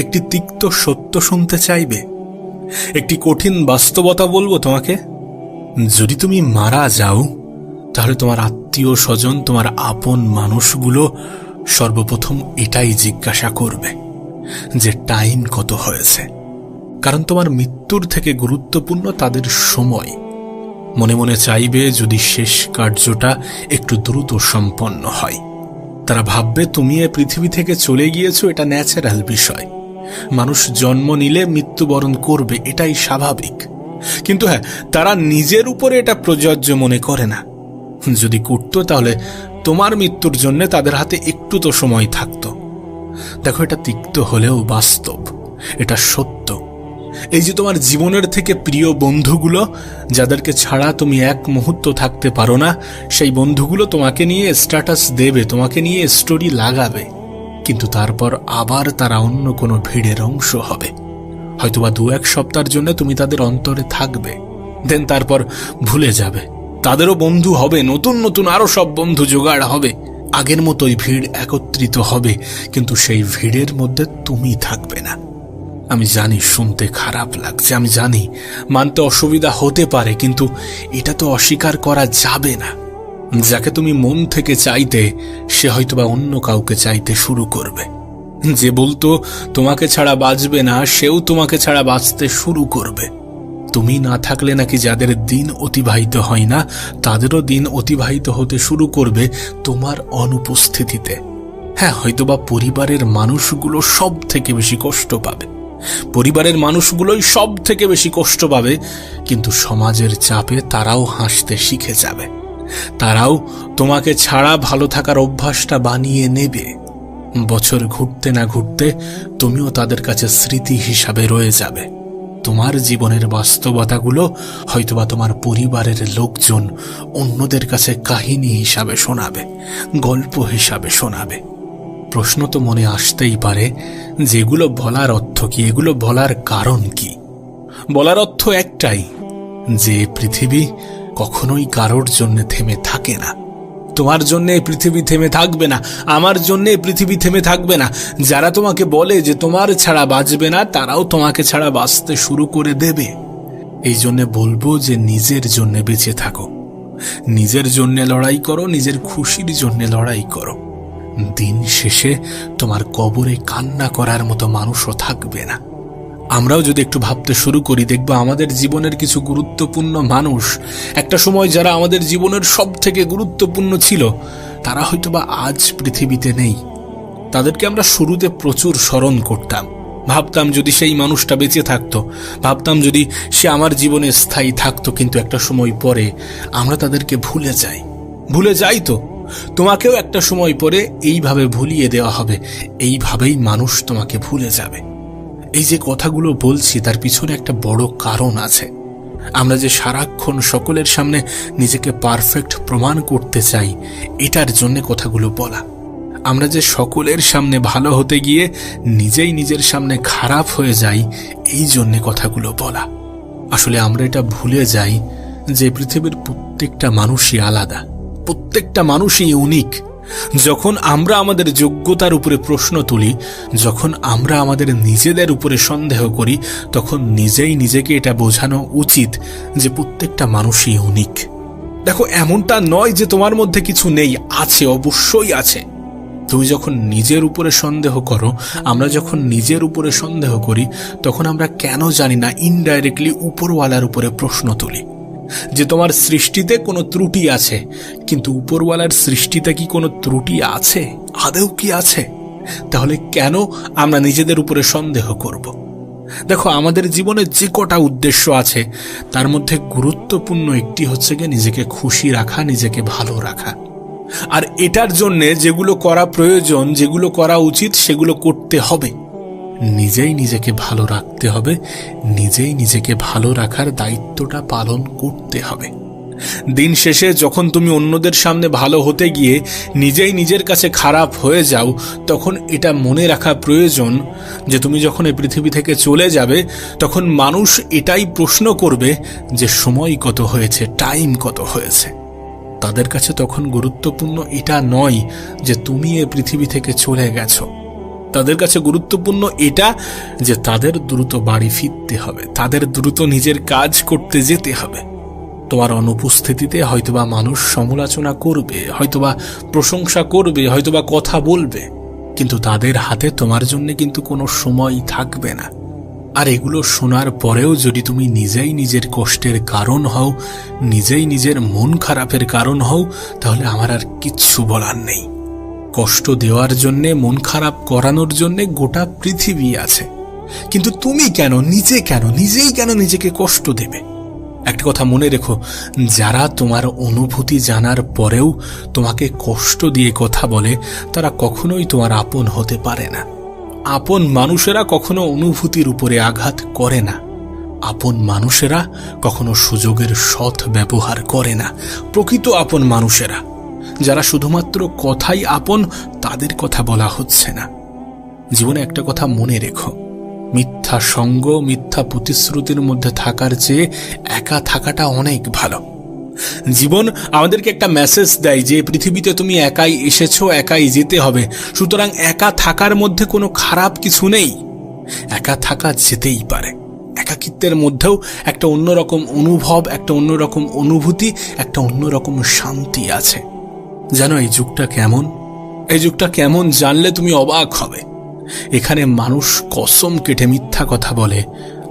একটি তিক্ত সত্য শুনতে চাইবে? একটি কঠিন বাস্তবতা বলবো তোমাকে? যদি তুমি মারা যাও, তাহলে তোমার আত্মীয় স্বজন, তোমার আপন মানুষগুলো সর্বপ্রথম এটাই জিজ্ঞাসা করবে যে টাইম কত হয়েছে। কারণ তোমার মৃত্যুর থেকে গুরুত্বপূর্ণ তাদের সময়। মনে মনে চাইবে যদি শেষ কার্যটা একটু দ্রুত সম্পন্ন হয়। তারা ভাববে তুমি এ পৃথিবী থেকে চলে গিয়েছো, এটা ন্যাচারাল বিষয়। মানুষ জন্ম নিলে মৃত্যুবরণ করবে, এটাই স্বাভাবিক। কিন্তু হ্যাঁ, তারা নিজের উপরে এটা প্রযোজ্য মনে করে না। যদি করতো তাহলে তোমার মৃত্যুর জন্য তাদের হাতে একটু তো সময় থাকতো। দেখো, এটা তিক্ত হলেও বাস্তব, এটা সত্য। এই যে তোমার জীবনের থেকে প্রিয় বন্ধুগুলো, যাদেরকে ছাড়া তুমি এক মুহূর্ত থাকতে পারো না, সেই বন্ধুগুলো তোমাকে নিয়ে স্ট্যাটাস দেবে, তোমাকে নিয়ে স্টোরি লাগাবে, কিন্তু তারপর আবার তারা অন্য কোনো ভিড়ের অংশ হবে। হয়তোবা 2-1 সপ্তাহের জন্য তুমি তাদের অন্তরে থাকবে, দেন তারপর ভুলে যাবে। তাদেরও বন্ধু হবে, নতুন নতুন আরো সব বন্ধু জোগাড় হবে, আগের মতোই ভিড় একত্রিত হবে, কিন্তু সেই ভিড়ের মধ্যে তুমি থাকবে না। আমি জানি শুনতে খারাপ লাগছে, আমি জানি মানতে অসুবিধা হতে পারে, কিন্তু এটা তো অস্বীকার করা যাবে না। যাকে তুমি মন থেকে চাইতে, সে হয়তোবা অন্য কাউকে চাইতে শুরু করবে। যে বলতো তোমাকে ছাড়া বাঁচবে না, সেও তোমাকে ছাড়া বাঁচতে শুরু করবে। তুমি না থাকলে নাকি যাদের দিন অতিবাহিত হয় না, তাদেরও দিন অতিবাহিত হতে শুরু করবে তোমার অনুপস্থিতিতে। হ্যাঁ, হয়তোবা পরিবারের মানুষগুলো সব থেকে বেশি কষ্ট পাবে, পরিবারের মানুষগুলোই সব থেকে বেশি কষ্ট পাবে, কিন্তু সমাজের চাপে তারাও হাসতে শিখে যাবে। তারাও তোমাকে ছাড়া ভালো থাকার অভ্যাসটা বানিয়ে নেবে। বছর ঘুরতে না ঘুরতে তুমিও তাদের কাছে স্মৃতি হিসাবে রয়ে যাবে। তোমার জীবনের বাস্তবতাগুলো হয়তোবা তোমার পরিবারের লোকজন অন্যদের কাছে কাহিনী হিসাবে শোনাবে, গল্প হিসাবে শোনাবে। প্রশ্ন তো মনে আসতেই পারে, যেগুলো বলার অর্থ কি, এগুলো বলার কারণ কি? বলার অর্থ একটাই, যে পৃথিবী কখনোই কারোর জন্য থেমে থাকে না। তোমার জন্য এই পৃথিবী থেমে থাকবে না, আমার জন্য এই পৃথিবী থেমে থাকবে না। যারা তোমাকে বলে যে তোমার ছাড়া বাঁচবে না, তারাও তোমাকে ছাড়া বাঁচতে শুরু করে দেবে। এই জন্য বলবো যে নিজের জন্য বেঁচে থাকো, নিজের জন্য লড়াই করো, নিজের খুশির জন্য লড়াই করো। দিন শেষে তোমার কবরে কান্না করার মতো মানুষও থাকবে না। আমরাও যদি একটু ভাবতে শুরু করি, দেখবো আমাদের জীবনের কিছু গুরুত্বপূর্ণ মানুষ, একটা সময় যারা আমাদের জীবনের সব থেকে গুরুত্বপূর্ণ ছিল, তারা হয়তোবা আজ পৃথিবীতে নেই। তাদেরকে আমরা শুরুতে প্রচুর স্মরণ করতাম, ভাবতাম যদি সেই মানুষটা বেঁচে থাকতো, ভাবতাম যদি সে আমার জীবনে স্থায়ী থাকতো, কিন্তু একটা সময় পরে আমরা তাদেরকে ভুলে যাই। তো তোমাকেও একটা সময় পরে এইভাবে ভুলিয়ে দেওয়া হবে, এইভাবেই মানুষ তোমাকে ভুলে যাবে। এই যে কথাগুলো বলছি, তার পিছনে একটা বড় কারণ আছে। আমরা যে সারাক্ষণ সকলের সামনে নিজেকে পারফেক্ট প্রমাণ করতে চাই, এটার জন্য কথাগুলো বলা। আমরা যে সকলের সামনে ভালো হতে গিয়ে নিজেই নিজের সামনে খারাপ হয়ে যাই, এই জন্য কথাগুলো বলা। আসলে আমরা এটা ভুলে যাই যে পৃথিবীর প্রত্যেকটা মানুষই আলাদা, প্রত্যেকটা মানুষই ইউনিক। যখন আমরা আমাদের যোগ্যতার উপরে প্রশ্ন তুলি, যখন আমরা আমাদের নিজেদের উপরে সন্দেহ করি, তখন নিজেই নিজেকে এটা বোঝানো উচিত যে প্রত্যেকটা মানুষই ইউনিক। দেখো, এমনটা নয় যে তোমার মধ্যে কিছু নেই, আছে, অবশ্যই আছে। তুমি যখন নিজের উপরে সন্দেহ করো, আমরা যখন নিজের উপরে সন্দেহ করি, তখন আমরা কেন জানি না ইনডাইরেক্টলি উপরওয়ালার উপরে প্রশ্ন তুলি যে তোমার সৃষ্টিতে কোনো ত্রুটি আছে। কিন্তু উপরওয়ালার সৃষ্টিতে কি কোনো ত্রুটি আছে? আদৌ কি আছে? তাহলে কেন আমরা নিজেদের উপরে সন্দেহ করব? দেখো, আমাদের জীবনে যে কটা উদ্দেশ্য আছে, তার মধ্যে গুরুত্বপূর্ণ একটি হচ্ছে গিয়ে নিজেকে খুশি রাখা, নিজেকে ভালো রাখা। আর এটার জন্যে যেগুলো করা প্রয়োজন, যেগুলো করা উচিত, সেগুলো করতে হবে। নিজেই নিজেকে ভালো রাখতে হবে, নিজেই নিজেকে ভালো রাখার দায়িত্বটা পালন করতে হবে। দিন শেষে যখন তুমি অন্যদের সামনে ভালো হতে গিয়ে নিজেই নিজের কাছে খারাপ হয়ে যাও, তখন এটা মনে রাখা প্রয়োজন যে তুমি যখন এই পৃথিবী থেকে চলে যাবে, তখন মানুষ এটাই প্রশ্ন করবে যে সময় কত হয়েছে, টাইম কত হয়েছে। তাদের কাছে তখন গুরুত্বপূর্ণ এটা নয় যে তুমি এই পৃথিবী থেকে চলে গেছো, তাদের কাছে গুরুত্বপূর্ণ এটা যে তাদের দ্রুত বাড়ি ফিরতে হবে, তাদের দ্রুত নিজের কাজ করতে যেতে হবে। তোমার অনুপস্থিতিতে হয়তোবা মানুষ সমালোচনা করবে, হয়তোবা প্রশংসা করবে, হয়তোবা কথা বলবে, কিন্তু তাদের হাতে তোমার জন্য কিন্তু কোনো সময় থাকবে না। আর এগুলো শোনার পরেও যদি তুমি নিজেই নিজের কষ্টের কারণ হও, নিজেই নিজের মন খারাপের কারণ হও, তাহলে আমার আর কিচ্ছু বলার নেই। কষ্ট দেওয়ার জন্যে, মন খারাপ করানোর জন্যে গোটা পৃথিবী আছে, কিন্তু তুমি নিজেই কেন নিজেকে কষ্ট দেবে? একটা কথা মনে রেখো, যারা তোমার অনুভূতি জানার পরেও তোমাকে কষ্ট দিয়ে কথা বলে, তারা কখনোই তোমার আপন হতে পারে না। আপন মানুষেরা কখনো অনুভূতির উপরে আঘাত করে না। আপন মানুষেরা কখনো সুযোগের সৎ ব্যবহার করে না। প্রকৃত আপন মানুষেরা, যারা শুধুমাত্র কথাই আপন, তাদের কথা বলা হচ্ছে না। জীবনে একটা কথা মনে রেখো, মিথ্যা সঙ্গ, মিথ্যা প্রতিশ্রুতির মধ্যে থাকার চেয়ে একা থাকাটা অনেক ভালো। জীবন আমাদেরকে একটা মেসেজ দেয় যে পৃথিবীতে তুমি একাই এসেছো, একাই যেতে হবে। সুতরাং একা থাকার মধ্যে কোনো খারাপ কিছু নেই, একা থাকা যেতেই পারে। একাকিত্বের মধ্যেও একটা অন্যরকম অনুভব, একটা অন্যরকম অনুভূতি, একটা অন্যরকম শান্তি আছে। জানো এই যুগটা কেমন? এই যুগটা কেমন জানলে তুমি অবাক হবে। এখানে মানুষ কসম কেটে মিথ্যা কথা বলে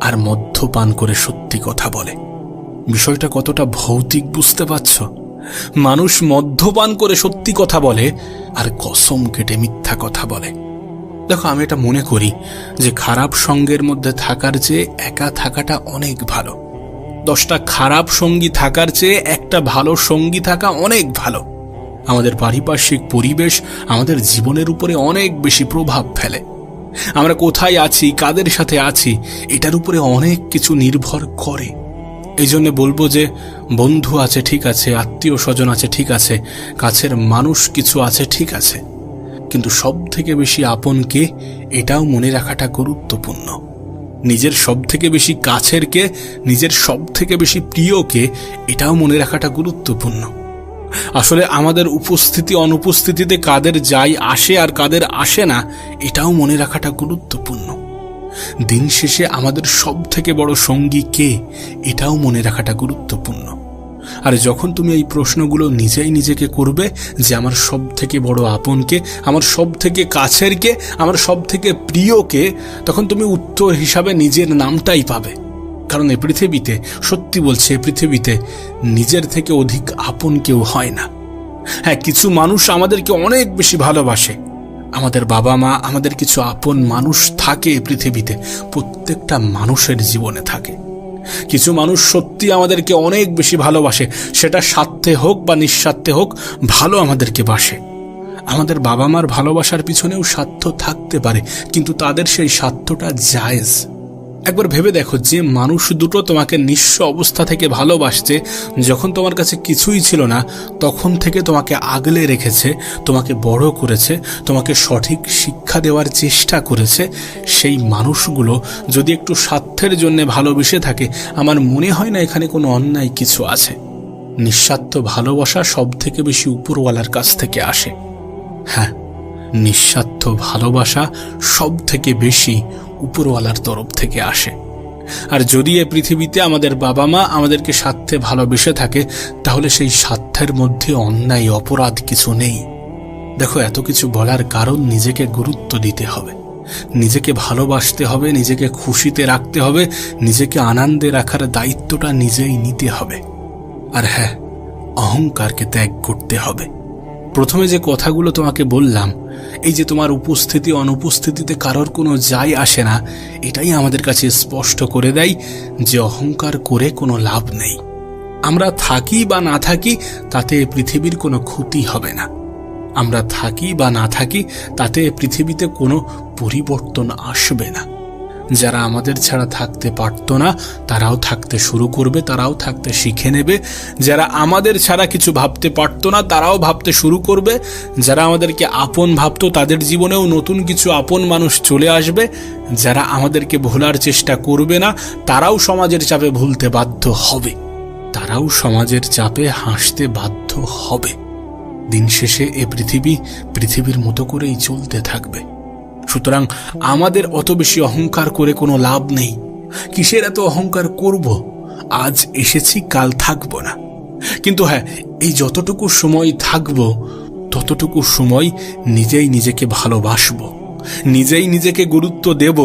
আর মদ্যপান করে সত্যি কথা বলে। বিষয়টা কতটা ভৌতিক বুঝতে পারছ? মানুষ মদ্যপান করে সত্যি কথা বলে আর কসম কেটে মিথ্যা কথা বলে। দেখো, আমি এটা মনে করি যে খারাপ সঙ্গের মধ্যে থাকার চেয়ে একা থাকাটা অনেক ভালো। 10টা খারাপ সঙ্গী থাকার চেয়ে একটা ভালো সঙ্গী থাকা অনেক ভালো। আমাদের পারিপার্শ্বিক পরিবেশ আমাদের জীবনের উপরে অনেক বেশি প্রভাব ফেলে। আমরা কোথায় আছি, কাদের সাথে আছি, এটার উপরে অনেক কিছু নির্ভর করে। এই জন্য বলবো যে বন্ধু আছে ঠিক আছে, আত্মীয় স্বজন আছে ঠিক আছে, কাছের মানুষ কিছু আছে ঠিক আছে, কিন্তু সব থেকে বেশি আপনকে এটাও মনে রাখাটা গুরুত্বপূর্ণ। নিজের সব থেকে বেশি কাছের কে, নিজের সব থেকে বেশি প্রিয়কে, এটাও মনে রাখাটা গুরুত্বপূর্ণ। আসলে আমাদের উপস্থিতি অনুপস্থিতিতে কাদের যায় আসে আর কাদের আসে না, এটাও মনে রাখাটা গুরুত্বপূর্ণ। দিন শেষে আমাদের সব থেকে বড় সঙ্গী কে, এটাও মনে রাখাটা গুরুত্বপূর্ণ। আর যখন তুমি এই প্রশ্নগুলো নিজেই নিজেকে করবে যে আমার সব থেকে বড় আপনকে, আমার সব থেকে কাছের কে, আমার সব থেকে প্রিয়কে, তখন তুমি উত্তর হিসাবে নিজের নামটাই পাবে। কারণ এই পৃথিবীতে, সত্যি বলছে, এই পৃথিবীতে নিজের থেকে অধিক আপন কেউ হয় না। হ্যাঁ, কিছু মানুষ আমাদেরকে অনেক বেশি ভালোবাসে, আমাদের বাবা মা, আমাদের কিছু আপন মানুষ থাকে পৃথিবীতে, প্রত্যেকটা মানুষের জীবনে থাকে। কিছু মানুষ সত্যি আমাদেরকে অনেক বেশি ভালোবাসে, সেটা স্বার্থে হোক বা নিঃস্বার্থে হোক, ভালো আমাদেরকে বাসে। আমাদের বাবা মার ভালোবাসার পিছনেও স্বার্থ থাকতে পারে, কিন্তু তাদের সেই স্বার্থটা জায়েজ। একবার ভেবে দেখো, যে মানুষ দুটো তোমাকে নিঃস্ব অবস্থা থেকে ভালোবাসছে, যখন তোমার কাছে কিছুই ছিল না তখন থেকে তোমাকে আগলে রেখেছে, তোমাকে বড় করেছে, তোমাকে সঠিক শিক্ষা দেওয়ার চেষ্টা করেছে, সেই মানুষগুলো যদি একটু স্বার্থের জন্য ভালোবেসে থাকে, আমার মনে হয় না এখানে কোনো অন্যায় কিছু আছে। নিঃস্বার্থ ভালোবাসা সব থেকে বেশি উপরওয়ালার কাছ থেকে আসে। হ্যাঁ, নিঃস্বার্থ ভালোবাসা সব থেকে বেশি উপরওয়ালার তরফ থেকে আসে। আর যদি এ পৃথিবীতে আমাদের বাবা মা আমাদেরকে স্বার্থে ভালোবেসে থাকে, তাহলে সেই স্বার্থের মধ্যে অন্যায় অপরাধ কিছু নেই। দেখো, এত কিছু বলার কারণ নিজেকে গুরুত্ব দিতে হবে, নিজেকে ভালোবাসতে হবে, নিজেকে খুশিতে রাখতে হবে, নিজেকে আনন্দে রাখার দায়িত্বটা নিজেই নিতে হবে। আর হ্যাঁ, অহংকারকে ত্যাগ করতে হবে। প্রথমে যে কথাগুলো তোমাকে বললাম, এই যে তোমার উপস্থিতি অনুপস্থিতিতে কারোর কোনো যায় আসে না, এটাই আমাদের কাছে স্পষ্ট করে দেয় যে অহংকার করে কোনো লাভ নেই। আমরা থাকি বা না থাকি তাতে পৃথিবীর কোনো ক্ষতি হবে না। আমরা থাকি বা না থাকি তাতে পৃথিবীতে কোনো পরিবর্তন আসবে না। যারা আমাদের ছাড়া থাকতে পারত না, তারাও থাকতে শুরু করবে, তারাও থাকতে শিখে নেবে। যারা আমাদের ছাড়া কিছু ভাবতে পারত না, তারাও ভাবতে শুরু করবে। যারা আমাদেরকে আপন ভাবত, তাদের জীবনেও নতুন কিছু আপন মানুষ চলে আসবে। যারা আমাদেরকে ভোলার চেষ্টা করবে না, তারাও সমাজের চাপে ভুলতে বাধ্য হবে, তারাও সমাজের চাপে হাসতে বাধ্য হবে। দিন শেষে এ পৃথিবীর মতো করেই চলতে থাকবে। সুতরাং আমাদের অত বেশি অহংকার করে কোনো লাভ নেই। কিসের এত অহংকার করব? আজ এসেছি, কাল থাকবো না। কিন্তু হ্যাঁ, এই যতটুকু সময় থাকবো ততটুকু সময় নিজেই নিজেকে ভালোবাসবো, নিজেই নিজেকে গুরুত্ব দেব,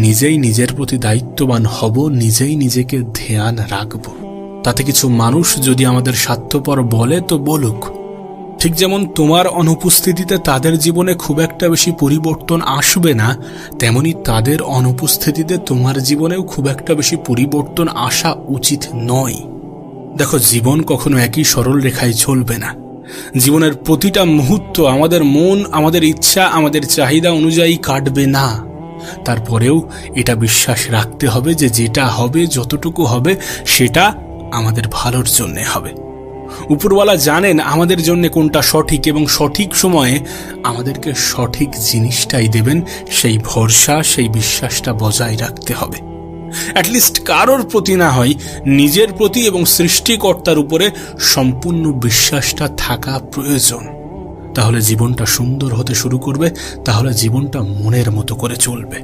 নিজেই নিজের প্রতি দায়িত্ববান হব, নিজেই নিজেকে ধ্যান রাখব। তাতে কিছু মানুষ যদি আমাদের স্বার্থপর বলে তো বলুক। ঠিক যেমন তোমার অনুপস্থিতিতে তাদের জীবনে খুব একটা বেশি পরিবর্তন আসবে না, তেমনি তাদের অনুপস্থিতিতে তোমার জীবনেও খুব একটা বেশি পরিবর্তন আসা উচিত নয়। দেখো, জীবন কখনো একই সরল রেখায় চলবে না। জীবনের প্রতিটা মুহূর্ত আমাদের মন, আমাদের ইচ্ছা, আমাদের চাহিদা অনুযায়ী কাটবে না। তারপরেও এটা বিশ্বাস রাখতে হবে যে যেটা হবে, যতটুকু হবে, সেটা আমাদের ভালোর জন্য হবে। উপরওয়ালা জানেন আমাদের জন্য কোনটা সঠিক, এবং সঠিক সময়ে আমাদেরকে সঠিক জিনিসটাই দেবেন। সেই ভরসা, সেই বিশ্বাসটা বজায় রাখতে হবে। অ্যাটলিস্ট কারোর প্রতি না হয়, নিজের প্রতি এবং সৃষ্টিকর্তার উপরে সম্পূর্ণ বিশ্বাসটা থাকা প্রয়োজন। তাহলে জীবনটা সুন্দর হতে শুরু করবে, তাহলে জীবনটা মনের মতো করে চলবে।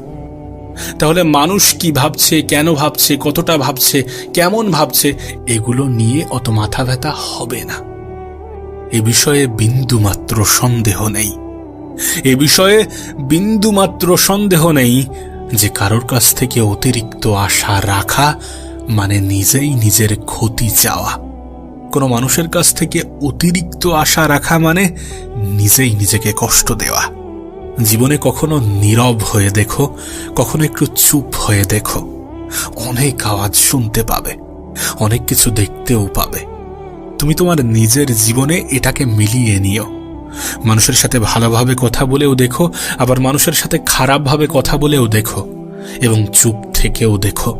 তাহলে মানুষ কি ভাবছে, কেন ভাবছে, কতটা ভাবছে, কেমন ভাবছে, এগুলো নিয়ে অত মাথা ব্যথা হবে না। এ বিষয়ে বিন্দুমাত্র সন্দেহ নেই, এ বিষয়ে বিন্দুমাত্র সন্দেহ নেই যে কারোর কাছ থেকে অতিরিক্ত আশা রাখা মানে নিজেই নিজের ক্ষতি চাওয়া। কোনো মানুষের কাছ থেকে অতিরিক্ত আশা রাখা মানে নিজেই নিজেকে কষ্ট দেওয়া। জীবনে কখনো নীরব হয়ে দেখো, কখনো একটু চুপ হয়ে দেখো। অনেক আওয়াজ শুনতে পাবে, অনেক কিছু দেখতেও পাবে। তুমি তোমার নিজের জীবনে এটাকে মিলিয়ে নিও। মানুষের সাথে ভালোভাবে কথা বলেও দেখো, আবার মানুষের সাথে খারাপভাবে কথা বলেও দেখো, এবং চুপ থেকেও দেখো।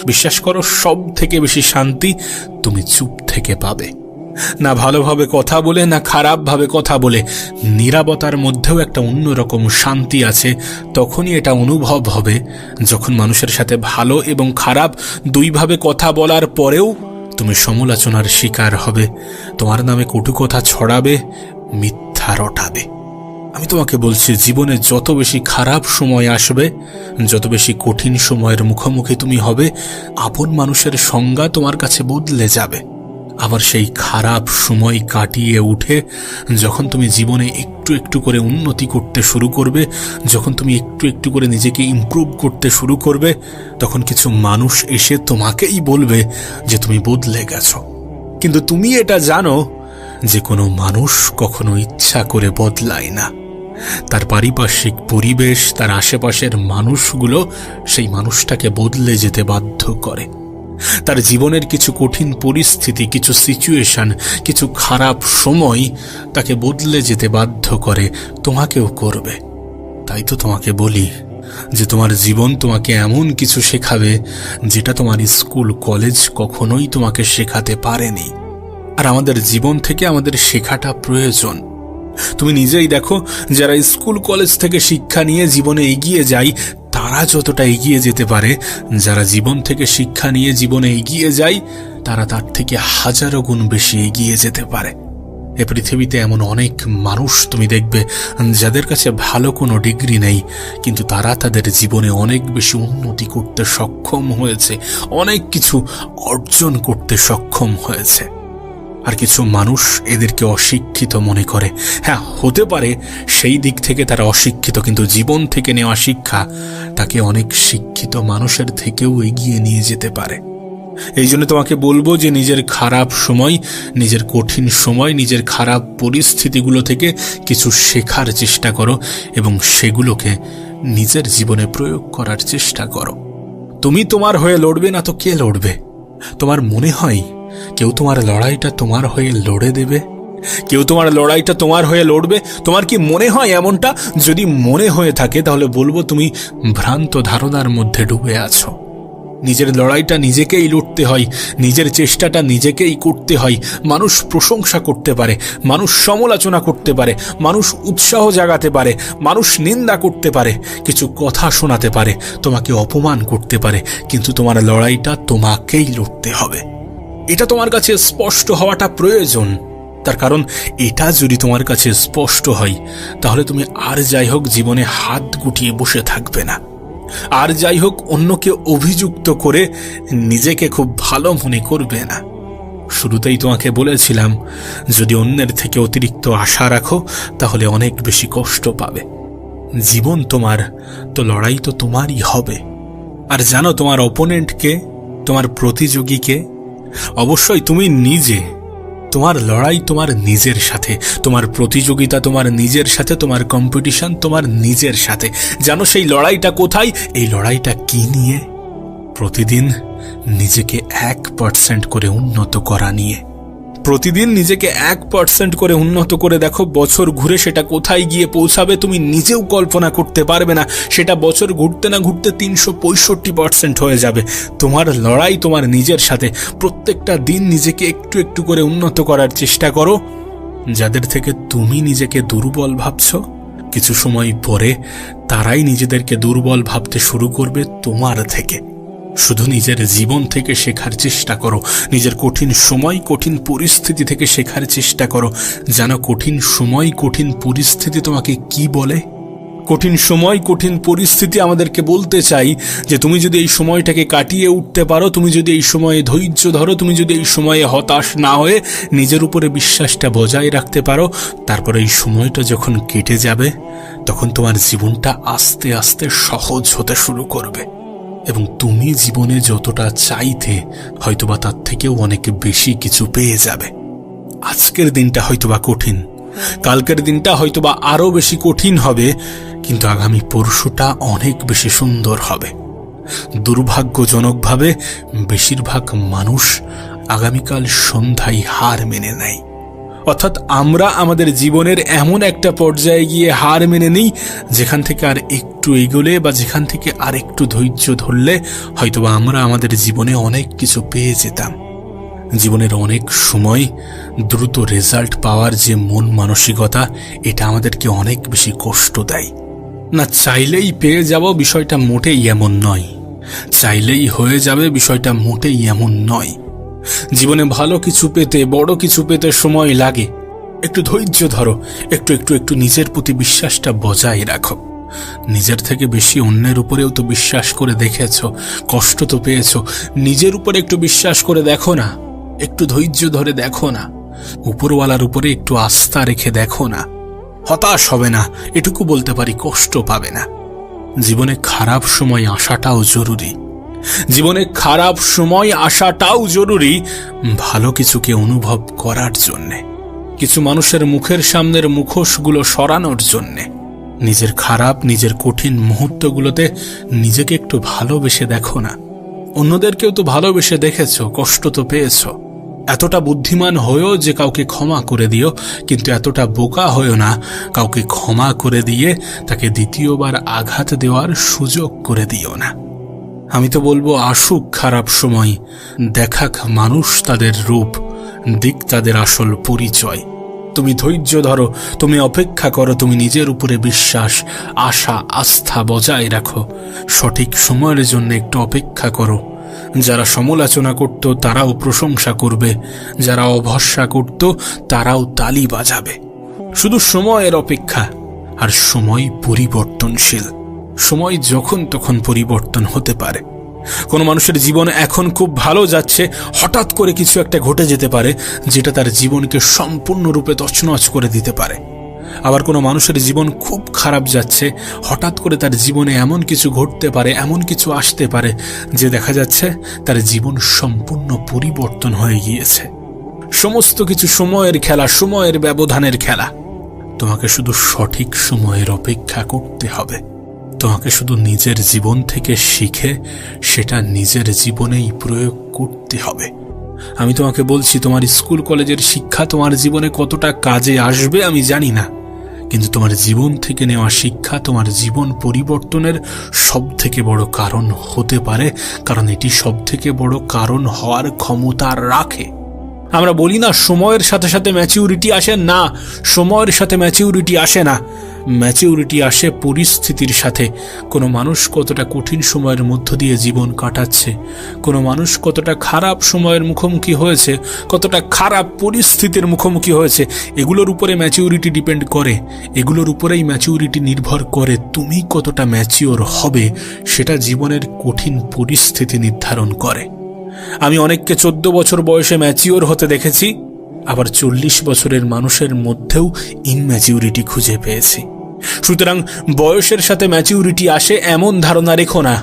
বিশ্বাস করো, সব থেকে বেশি শান্তি তুমি চুপ থেকে পাবে। না ভালোভাবে কথা বলে, না খারাপভাবে কথা বলে, নীরবতার মধ্যেও একটা অন্যরকম শান্তি আছে। তখনই এটা অনুভব হবে যখন মানুষের সাথে ভালো এবং খারাপ দুইভাবে কথা বলার পরেও তুমি সমালোচনার শিকার হবে, তোমার নামে কটু কথা ছড়াবে, মিথ্যা রটাবে। আমি তোমাকে বলছি, জীবনে যত বেশি খারাপ সময় আসবে, যত বেশি কঠিন সময়ের মুখোমুখি তুমি হবে, আপন মানুষের সংজ্ঞা তোমার কাছে বদলে যাবে। আবার সেই খারাপ সময় কাটিয়ে উঠে যখন তুমি জীবনে একটু একটু করে উন্নতি করতে শুরু করবে, যখন তুমি একটু একটু করে নিজেকে ইমপ্রুভ করতে শুরু করবে, তখন কিছু মানুষ এসে তোমাকেই বলবে যে তুমি বদলে গেছো। কিন্তু তুমি এটা জানো যে কোনো মানুষ কখনো ইচ্ছা করে বদলায় না। তার পারিপার্শ্বিক পরিবেশ, তার আশেপাশের মানুষগুলো সেই মানুষটাকে বদলে যেতে বাধ্য করে। তার জীবনের কিছু কঠিন পরিস্থিতি, কিছু সিচুয়েশন, কিছু খারাপ সময় তাকে বদলে যেতে বাধ্য করে, তোমাকেও করবে। তাই তো তোমাকে বলি যে তোমার জীবন তোমাকে এমন কিছু শেখাবে যেটা তোমার স্কুল কলেজ কখনোই তোমাকে শেখাতে পারেনি। আর আমাদের জীবন থেকে আমাদের শেখাটা প্রয়োজন। তুমি নিজেই দেখো, যারা স্কুল কলেজ থেকে শিক্ষা নিয়ে জীবনে এগিয়ে যায় তারা যতটা এগিয়ে যেতে পারে, যারা জীবন থেকে শিক্ষা নিয়ে জীবনে এগিয়ে যায় তারা তার থেকে হাজারো গুণ বেশি এগিয়ে যেতে পারে। এ পৃথিবীতে এমন অনেক মানুষ তুমি দেখবে যাদের কাছে ভালো কোনো ডিগ্রি নেই, কিন্তু তারা তাদের জীবনে অনেক বেশি উন্নতি করতে সক্ষম হয়েছে, অনেক কিছু অর্জন করতে সক্ষম হয়েছে। আর কিছু মানুষ এদেরকে অশিক্ষিত মনে করে। হ্যাঁ, হতে পারে সেই দিক থেকে তারা অশিক্ষিত, কিন্তু জীবন থেকে নেওয়া শিক্ষা তাকে অনেক শিক্ষিত মানুষের থেকেও এগিয়ে নিয়ে যেতে পারে। এই জন্য তোমাকে বলবো যে নিজের খারাপ সময়, নিজের কঠিন সময়, নিজের খারাপ পরিস্থিতিগুলো থেকে কিছু শেখার চেষ্টা করো এবং সেগুলোকে নিজের জীবনে প্রয়োগ করার চেষ্টা করো। তুমি তোমার হয়ে লড়বে না তো কে লড়বে? তোমার মনে হয় কেউ তোমার লড়াইটা তোমার হয়ে লড়ে দেবে? কেউ তোমার লড়াইটা তোমার হয়ে লড়বে? তোমার কি মনে হয় এমনটা? যদি মনে হয়ে থাকে তাহলে বলবো তুমি ভ্রান্ত ধারণার মধ্যে ডুবে আছো। নিজের লড়াইটা নিজেকেই লড়তে হয়, নিজের চেষ্টাটা নিজেকেই করতে হয়। মানুষ প্রশংসা করতে পারে, মানুষ সমালোচনা করতে পারে, মানুষ উৎসাহ জাগাতে পারে, মানুষ নিন্দা করতে পারে, কিছু কথা শোনাতে পারে, তোমাকে অপমান করতে পারে, কিন্তু তোমার লড়াইটা তোমাকেই লড়তে হবে। এটা তোমার কাছে স্পষ্ট হওয়াটা প্রয়োজন। তার কারণ এটা যদি তোমার কাছে স্পষ্ট হয়, তাহলে তুমি আর যাই হোক জীবনে হাত গুটিয়ে বসে থাকবে না, আর যাই হোক অন্যকে অভিযুক্ত করে নিজেকে খুব ভালো মনে করবে না। শুরুতেই তোমাকে বলেছিলাম, যদি অন্যের থেকে অতিরিক্ত আশা রাখো তাহলে অনেক বেশি কষ্ট পাবে। জীবন তোমার, তো লড়াই তো তোমারই হবে। আর জানো তোমার অপোনেন্টকে, তোমার প্রতিযোগীকে? অবশ্যই তুমি নিজে। তোমার লড়াই তোমার নিজের সাথে, তোমার প্রতিযোগিতা তোমার নিজের সাথে, তোমার কম্পিটিশন তোমার নিজের সাথে। জানো সেই লড়াইটা কোথায়? এই লড়াইটা কি নিয়ে? প্রতিদিন নিজেকে 1% করে উন্নত করা নিয়ে। প্রতিদিন নিজেকে 1% করে উন্নত করে দেখো, বছর ঘুরে সেটা কোথায় গিয়ে পৌঁছাবে তুমি নিজেও কল্পনা করতে পারবে না। সেটা বছর ঘুরতে না ঘুরতে 365% হয়ে যাবে। তোমার লড়াই তোমার নিজের সাথে। প্রত্যেকটা দিন নিজেকে একটু একটু করে উন্নত করার চেষ্টা করো। যাদের থেকে তুমি নিজেকে দুর্বল ভাবছো, কিছু সময় পরে তারাই নিজেদেরকে দুর্বল ভাবতে শুরু করবে তোমার থেকে। শুধু নিজের জীবন থেকে শেখার চেষ্টা করো, নিজের কঠিন সময় কঠিন পরিস্থিতি থেকে শেখার চেষ্টা করো। জানো কঠিন সময় কঠিন পরিস্থিতি তোমাকে কি বলে? কঠিন সময় কঠিন পরিস্থিতি আমাদেরকে বলতে চাই যে তুমি যদি এই সময়টাকে কাটিয়ে উঠতে পারো, তুমি যদি এই সময়ে ধৈর্য ধরো, তুমি যদি এই সময়ে হতাশ না হয়ে নিজের উপরে বিশ্বাসটা বজায় রাখতে পারো, তারপরে এই সময়টা যখন কেটে যাবে তখন তোমার জীবনটা আস্তে আস্তে সহজ হতে শুরু করবে এবং তুমি জীবনে যতটা চাইতে হয়তোবা তার থেকেও অনেক বেশি কিছু পেয়ে যাবে। আজকের দিনটা হয়তোবা কঠিন, কালকের দিনটা হয়তোবা আরো বেশি কঠিন হবে, কিন্তু আগামী পরশুটা অনেক বেশি সুন্দর হবে। দুর্ভাগ্যজনকভাবে বেশিরভাগ মানুষ আগামীকাল সন্ধ্যায় হার মেনে নেয়। অর্থাৎ আমরা আমাদের জীবনের এমন একটা পর্যায়ে গিয়ে হার মেনে নিই যেখান থেকে আর একটু এগোলে বা যেখান থেকে আর একটু ধৈর্য ধরলে হয়তোবা আমরা আমাদের জীবনে অনেক কিছু পেয়ে যেতাম। জীবনের অনেক সময় দ্রুত রেজাল্ট পাওয়ার যে মন মানসিকতা, এটা আমাদেরকে অনেক বেশি কষ্ট দেয়। না চাইলেই পেয়ে যাব বিষয়টা মোটেই এমন নয়, চাইলেই হয়ে যাবে বিষয়টা মোটেই এমন নয়। জীবনে ভালো কিছু পেতে, বড় কিছু পেতে সময় লাগে। একটু ধৈর্য ধরো, একটু একটু একটু নিজের প্রতি বিশ্বাসটা বজায় রাখো। নিজের থেকে বেশি অন্যের উপরেও তো বিশ্বাস করে দেখেছ, কষ্ট তো পেয়েছ। নিজের উপরে একটু বিশ্বাস করে দেখো না, একটু ধৈর্য ধরে দেখো না, উপরওয়ালার উপরে একটু আস্থা রেখে দেখো না। হতাশ হবে না, এটুকু বলতে পারি, কষ্ট পাবে না। জীবনে খারাপ সময় আসাটাও জরুরি, জীবনে খারাপ সময় আসাটাও জরুরি ভালো কিছুকে অনুভব করার জন্যে, কিছু মানুষের মুখের সামনের মুখোশগুলো সরানোর জন্যে। নিজের খারাপ, নিজের কঠিন মুহূর্তগুলোতে নিজেকে একটু ভালোবেসে দেখো না। অন্যদেরকেও তো ভালোবেসে দেখেছ, কষ্ট তো পেয়েছ। এতটা বুদ্ধিমান হয়েও যে কাউকে ক্ষমা করে দিও, কিন্তু এতটা বোকা হয়েও না কাউকে ক্ষমা করে দিয়ে তাকে দ্বিতীয়বার আঘাত দেওয়ার সুযোগ করে দিও না। আমি তো বলবো, আসুক খারাপ সময়, দেখাক মানুষ তাদের রূপ, দিক তাদের আসল পরিচয়। তুমি ধৈর্য ধরো, তুমি অপেক্ষা করো, তুমি নিজের উপরে বিশ্বাস, আশা, আস্থা বজায় রাখো। সঠিক সময়ের জন্য একটু অপেক্ষা করো। যারা সমালোচনা করত তারাও প্রশংসা করবে, যারা অভরসা করত তারাও তালি বাজাবে। শুধু সময়ের অপেক্ষা। আর সময় পরিবর্তনশীল, সময় যখন তখন পরিবর্তন হতে পারে। কোনো মানুষের জীবন এখন খুব ভালো যাচ্ছে, হঠাৎ করে কিছু একটা ঘটে যেতে পারে যেটা তার জীবনকে সম্পূর্ণরূপে তছনছ করে দিতে পারে। আবার কোনো মানুষের জীবন খুব খারাপ যাচ্ছে, হঠাৎ করে তার জীবনে এমন কিছু ঘটতে পারে, এমন কিছু আসতে পারে যে দেখা যাচ্ছে তার জীবন সম্পূর্ণ পরিবর্তন হয়ে গিয়েছে। সমস্ত কিছু সময়ের খেলা, সময়ের ব্যবধানের খেলা। তোমাকে শুধু সঠিক সময়ের অপেক্ষা করতে হবে। তোমাকে শুধু নিজের জীবন থেকে শিখে সেটা নিজের জীবনেই প্রয়োগ করতে হবে। আমি তোমাকে বলছি, তোমার স্কুল কলেজের শিক্ষা তোমার জীবনে কতটা কাজে আসবে আমি জানি না, কিন্তু তোমার জীবন থেকে নেওয়া শিক্ষা তোমার জীবন পরিবর্তনের সবথেকে বড় কারণ হতে পারে, কারণ এটি সবথেকে বড় কারণ হওয়ার ক্ষমতা রাখে। আমরা বলি না সময়ের সাথে সাথে ম্যাচিউরিটি আসে, না, সময়ের সাথে ম্যাচিউরিটি আসে না। ম্যাচিউরিটি আসে পরিস্থিতির সাথে। কোনো মানুষ কতটা কঠিন সময়ের মধ্য দিয়ে জীবন কাটাচ্ছে, কোনো মানুষ কতটা খারাপ সময়ের মুখোমুখি হয়েছে, কতটা খারাপ পরিস্থিতির মুখোমুখি হয়েছে, এগুলোর উপরে ম্যাচিউরিটি ডিপেন্ড করে। এগুলোর উপরেই ম্যাচিউরিটি নির্ভর করে। তুমি কতটা ম্যাচিওর হবে সেটা জীবনের কঠিন পরিস্থিতি নির্ধারণ করে। আমি অনেককে 14 বছর বয়সে ম্যাচিওর হতে দেখেছি, আবার 40 বছরের মানুষের মধ্যেও ইনম্যাচিউরিটি খুঁজে পেয়েছি। সুতরাং বয়সের সাথে ম্যাচিউরিটি আসে এমন ধারণা রেখো না।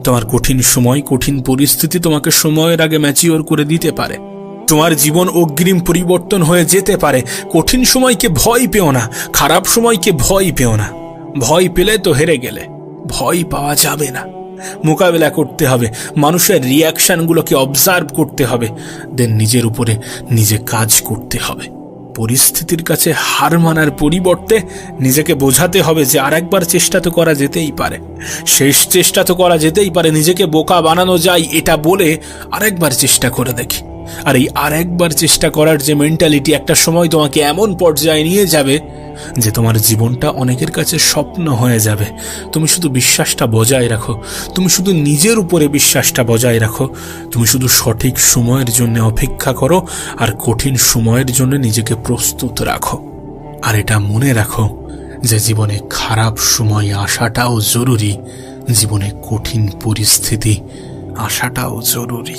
তোমার কঠিন সময়, কঠিন পরিস্থিতি তোমাকে সময়ের আগে ম্যাচিওর করে দিতে পারে। তোমার জীবন অগ্রিম পরিবর্তন হয়ে যেতে পারে। কঠিন সময়কে ভয় পেও না, খারাপ সময়কে ভয় পেও না। ভয় পেলে তো হেরে গেলে। ভয় পাওয়া যাবে না, মোকাবেলা করতে হবে। মানুষের রিয়াকশনগুলোকে অবজার্ভ করতে হবে, দেন নিজের উপরে নিজে কাজ করতে হবে। পরিস্থিতির কাছে হার মানার পরিবর্তে নিজেকে বোঝাতে হবে যে আরেকবার চেষ্টা তো করা যেতেই পারে, শেষ চেষ্টা তো করা যেতেই পারে। নিজেকে বোকা বানানো যায় এটা বলে আরেকবার চেষ্টা করে দেখি। আর এই আরেকবার চেষ্টা করার যে মেন্টালিটি একটা সময় তোমাকে এমন পর্যায়ে নিয়ে যাবে যে তোমার জীবনটা অনেকের কাছে স্বপ্ন হয়ে যাবে। তুমি শুধু বিশ্বাসটা বজায় রাখো, তুমি শুধু নিজের উপরে বিশ্বাসটা বজায় রাখো, তুমি শুধু সঠিক সময়ের জন্য অপেক্ষা করো আর কঠিন সময়ের জন্য নিজেকে প্রস্তুত রাখো। আর এটা মনে রাখো যে জীবনে খারাপ সময় আসাটাও জরুরি, জীবনে কঠিন পরিস্থিতি আসাটাও জরুরি।